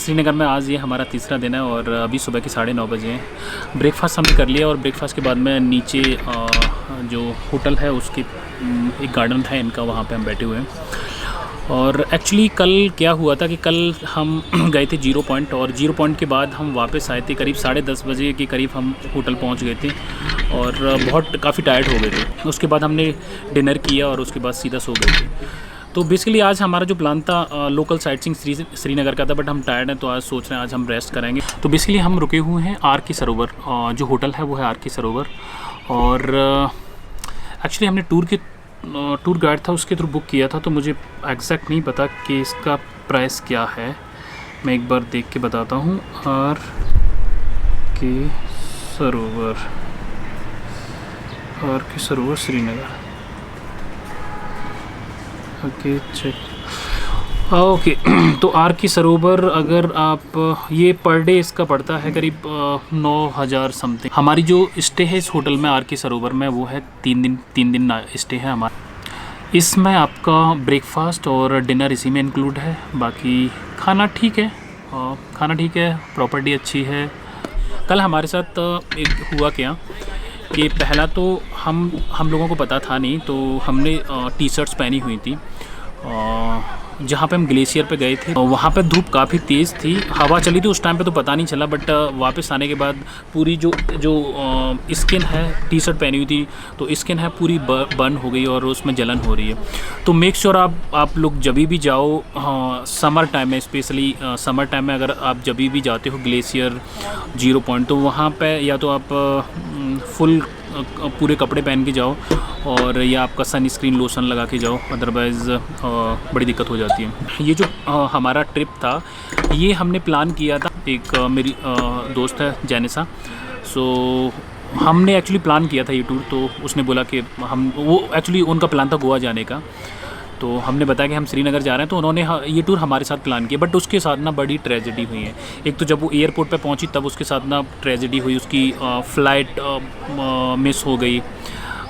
श्रीनगर में आज ये हमारा तीसरा दिन है और अभी सुबह के 9:30 बजे हैं। ब्रेकफास्ट हमने कर लिया और ब्रेकफास्ट के बाद में नीचे जो होटल है उसके एक गार्डन था इनका, वहाँ पे हम बैठे हुए हैं। और एक्चुअली कल क्या हुआ था कि कल हम गए थे 0 पॉइंट और 0 पॉइंट के बाद हम वापस आए थे करीब 10:30 बजे के करीब हम होटल पहुँच गए थे और काफ़ी टायर्ड हो गए थे। उसके बाद हमने डिनर किया और उसके बाद सीधा सो गए थे। तो बेसिकली आज हमारा जो प्लान था लोकल साइट सीइंग श्रीनगर का था, बट हम टायर्ड हैं तो आज सोच रहे हैं आज हम रेस्ट करेंगे। तो बेसिकली हम रुके हुए हैं आर के सरोवर, जो होटल है वो है आर के सरोवर। और एक्चुअली हमने टूर गाइड था उसके थ्रू बुक किया था, तो मुझे एग्जैक्ट नहीं पता कि इसका प्राइस क्या है। मैं एक बार देख के बताता हूँ। R K Sarovar Srinagar. Okay check. Okay तो आर की सरोवर अगर आप ये पर डे इसका पड़ता है करीब 9,000 समथिंग। हमारी जो स्टे है इस होटल में आर के सरोवर में वो है 3 दिन स्टे है हमारा। इसमें आपका ब्रेकफास्ट और डिनर इसी में इंक्लूड है। बाकी खाना ठीक है, प्रॉपर्टी अच्छी है। कल हमारे साथ एक हुआ क्या कि पहला तो हम लोगों को पता था नहीं, तो हमने टी शर्ट्स पहनी हुई थी। जहाँ पे हम ग्लेशियर पे गए थे वहाँ पे धूप काफ़ी तेज़ थी, हवा चली थी उस टाइम पे तो पता नहीं चला, बट वापस आने के बाद पूरी जो स्किन है, टी शर्ट पहनी हुई थी तो स्किन है पूरी बर्न हो गई और उसमें जलन हो रही है। तो मेक श्योर आप लोग जब भी जाओ समर टाइम में, स्पेशली समर टाइम में अगर आप जब भी जाते हो ग्लेशियर 0 पॉइंट, तो वहाँ पे या तो आप फुल पूरे कपड़े पहन के जाओ और या आपका सनस्क्रीन लोशन लगा के जाओ, अदरवाइज़ बड़ी दिक्कत हो जाती है। ये जो हमारा ट्रिप था ये हमने प्लान किया था, एक मेरी दोस्त है जैनिसा, सो हमने एक्चुअली प्लान किया था ये टूर। तो उसने बोला कि वो एक्चुअली उनका प्लान था गोवा जाने का, तो हमने बताया कि हम श्रीनगर जा रहे हैं, तो उन्होंने ये टूर हमारे साथ प्लान किया। बट उसके साथ ना बड़ी ट्रेजेडी हुई है। एक तो जब वो एयरपोर्ट पे पहुंची तब उसके साथ ना ट्रेजेडी हुई, उसकी फ़्लाइट मिस हो गई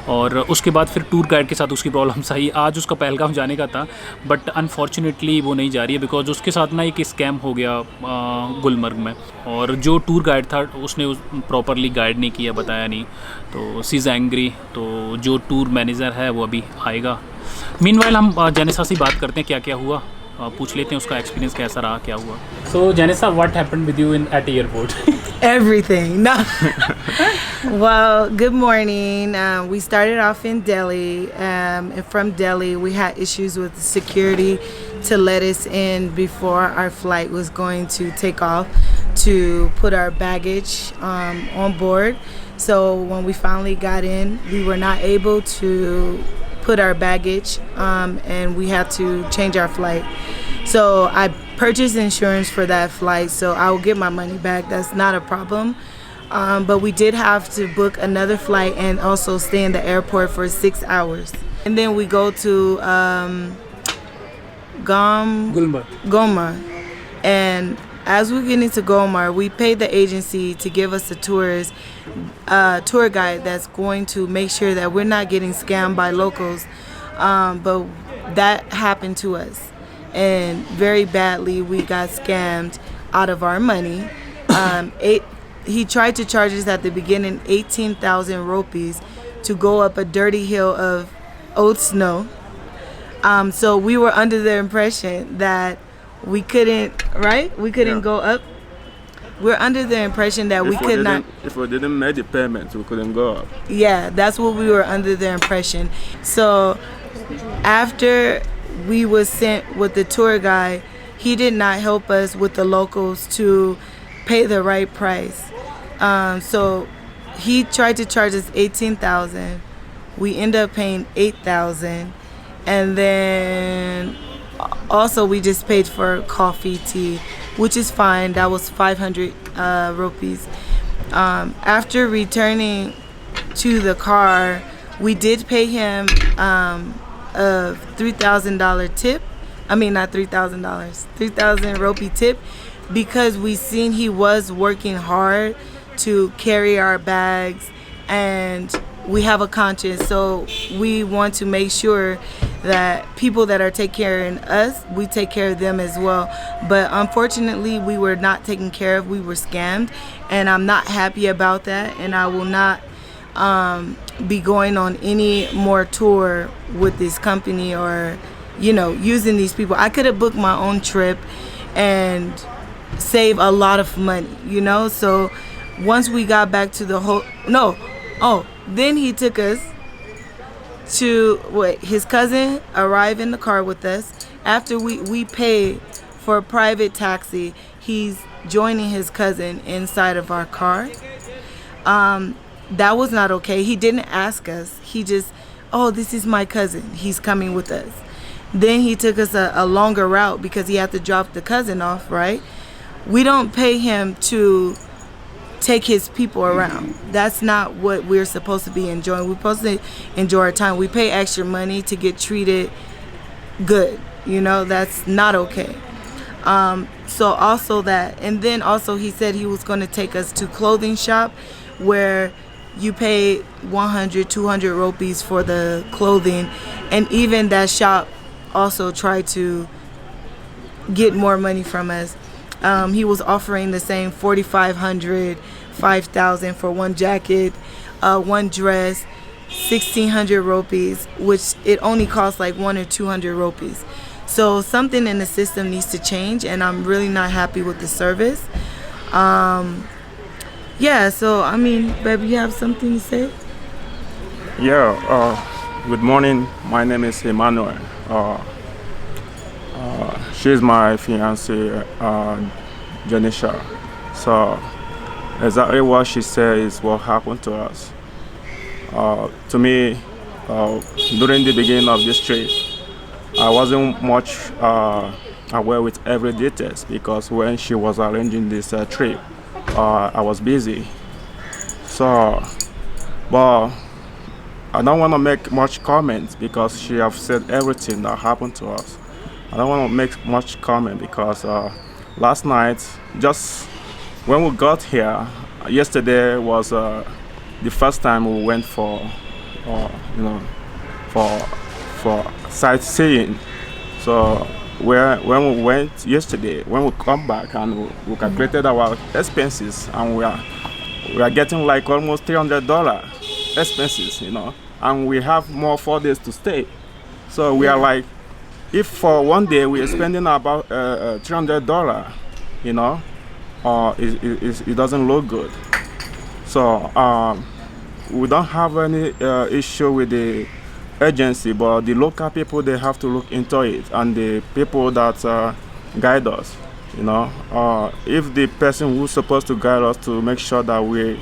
और उसके बाद फिर टूर गाइड के साथ उसकी प्रॉब्लम्स आई। आज उसका पहलगाम जाने का था बट अनफॉर्चुनेटली वो नहीं जा रही है बिकॉज उसके साथ ना एक स्कैम हो गया गुलमर्ग में, और जो टूर गाइड था उसने प्रॉपरली गाइड नहीं किया, बताया नहीं, तो सी इज़ एंग्री। तो जो टूर मैनेजर है वो अभी आएगा। मीनवाइल हम जैनिसा से बात करते हैं क्या क्या हुआ, पूछ लेते हैं उसका एक्सपीरियंस कैसा रहा, क्या हुआ। So Janisa, what happened with you at airport? Everything. No. Well, good morning. We started off in Delhi. And from Delhi, we had issues with security to let us in before our flight was going to take off to put our baggage on board. So when we finally got in, we were not able to put our baggage and we had to change our flight. So I purchased insurance for that flight, so I will get my money back. That's not a problem. But we did have to book another flight and also stay in the airport for 6 hours. And then we go to Gulmarg. And as we get into Gulmarg, we paid the agency to give us a tour guide that's going to make sure that we're not getting scammed by locals. But that happened to us. And very badly, we got scammed out of our money. He tried to charge us at the beginning 18,000 rupees to go up a dirty hill of old snow. So we were under the impression that we couldn't, right? We couldn't go up. We're under the impression that we could not. If we didn't make the payments, we couldn't go up. Yeah, that's what we were under the impression. So after we was sent with the tour guide, he did not help us with the locals to pay the right price. So he tried to charge us 18,000. We ended up paying 8,000, and then also we just paid for coffee, tea, which is fine. That was 500 rupees. After returning to the car, we did pay him a $3,000 tip. I mean, not $3,000, 3,000 rupee tip, because we seen he was working hard to carry our bags and we have a conscience, so we want to make sure that people that are taking care of us, we take care of them as well. But unfortunately, we were not taken care of. We were scammed, and I'm not happy about that. And I will not be going on any more tour with this company or, using these people. I could have booked my own trip and save a lot of money, So once we got back to then he took us to his cousin arrived in the car with us. After we paid for a private taxi, he's joining his cousin inside of our car. That was not okay. He didn't ask us. He just, this is my cousin. He's coming with us. Then he took us a longer route because he had to drop the cousin off, right? We don't pay him to take his people around. That's not what we're supposed to be enjoying. We're supposed to enjoy our time. We pay extra money to get treated good. That's not okay. So also that, and then also he said he was going to take us to clothing shop where you pay 100, 200 rupees for the clothing, and even that shop also tried to get more money from us. He was offering the same 4,500, 5,000 for one jacket, one dress, 1,600 rupees, which it only costs like 100 or 200 rupees. So something in the system needs to change, and I'm really not happy with the service. So I mean, baby, you have something to say? Yeah, good morning. My name is Emmanuel. She's my fiancée, Janeisha. So exactly what she said is what happened to us. To me, during the beginning of this trip, I wasn't much aware with every details because when she was arranging this trip, I was busy. So, but I don't want to make much comments because she have said everything that happened to us. I don't want to make much comment because last night, just when we got here, yesterday was the first time we went for sightseeing. So when we went yesterday, when we come back and we calculated our expenses, and we are getting like almost $300 expenses, and we have more 4 days to stay. So we are like, if for one day we are spending about $300, it doesn't look good. So we don't have any issue with the agency, but the local people, they have to look into it, and the people that guide us. If the person who's supposed to guide us to make sure that we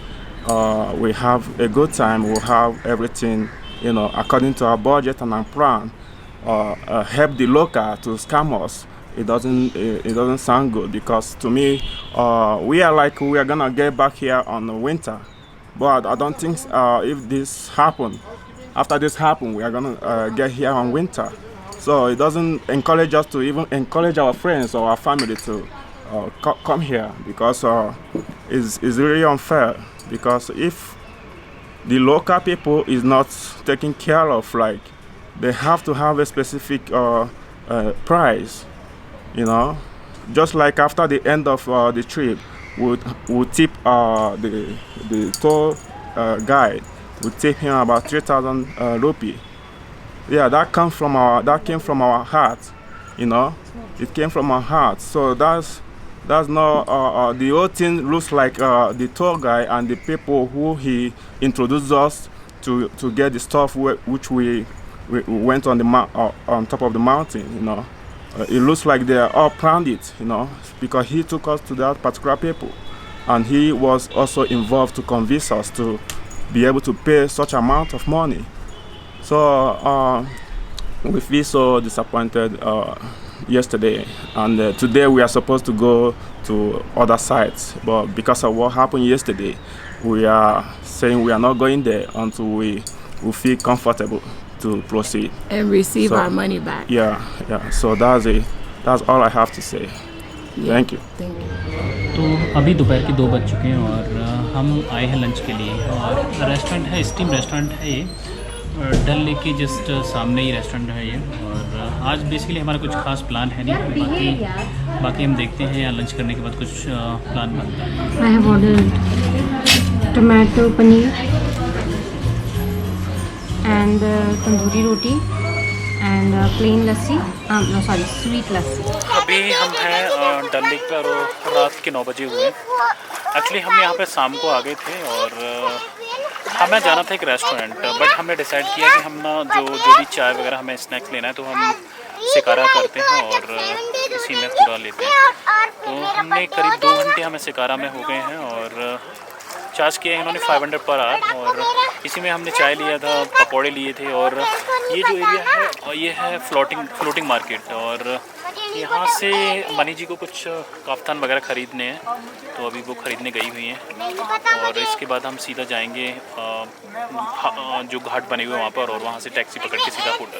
have a good time, we'll have everything according to our budget and our plan, help the local to scam us, it doesn't sound good. Because to me, we are gonna get back here on the winter, but I don't think if this happen, after this happen, we are gonna get here on winter. So it doesn't encourage us to even encourage our friends or our family to come here, because it's really unfair. Because if the local people is not taken care of, like, they have to have a specific price, just like after the end of the trip, we'll tip the tour guide. We tip him about 3,000 rupee. Yeah, that came from our heart, It came from our heart. So that's not the whole thing looks like the tour guide and the people who he introduced us to get the stuff which we went on on top of the mountain, It looks like they are all planned it, because he took us to that particular people, and he was also involved to convince us to be able to pay such amount of money. So we feel so disappointed yesterday, and today we are supposed to go to other sites, but because of what happened yesterday, we are saying we are not going there until we feel comfortable to proceed and receive our money back. Yeah. So that's all I have to say. Thank you. तो अभी दोपहर के 2 बज चुके हैं और हम आए हैं लंच के लिए, और रेस्टोरेंट है, स्टीम रेस्टोरेंट है ये, डल लेक के जस्ट सामने ही रेस्टोरेंट है ये। और आज बेसिकली हमारा कुछ खास प्लान है नहीं, बाकी हम देखते हैं यहाँ लंच करने के बाद कुछ प्लान बनता है। I have ordered tomato paneer and tandoori roti and plain lassi, sorry sweet lassi. अभी हम हैं डल लेक पर और रात के 9 बजे हुए हैं। एक्चुअली हम यहाँ पे शाम को आ गए थे और हमें जाना था एक रेस्टोरेंट, बट हमने डिसाइड किया कि हम ना जो भी चाय वगैरह हमें स्नैक्स लेना है तो हम शिकारा करते हैं और इसी में पूरा लेते हैं। तो हमने करीब 2 घंटे हमें शिकारा में हो गए हैं और चार्ज किया है इन्होंने 500 पर आवर। और इसी में हमने चाय लिया था, पकौड़े लिए थे। और ये जो एरिया है ये है फ्लोटिंग मार्केट। और यहाँ से मनी जी को कुछ काफ्तान वगैरह ख़रीदने हैं, तो अभी वो ख़रीदने गई हुई हैं। और इसके बाद हम सीधा जाएंगे जो घाट बने हुए वहाँ पर, और वहाँ से टैक्सी पकड़ के सीधा होटल।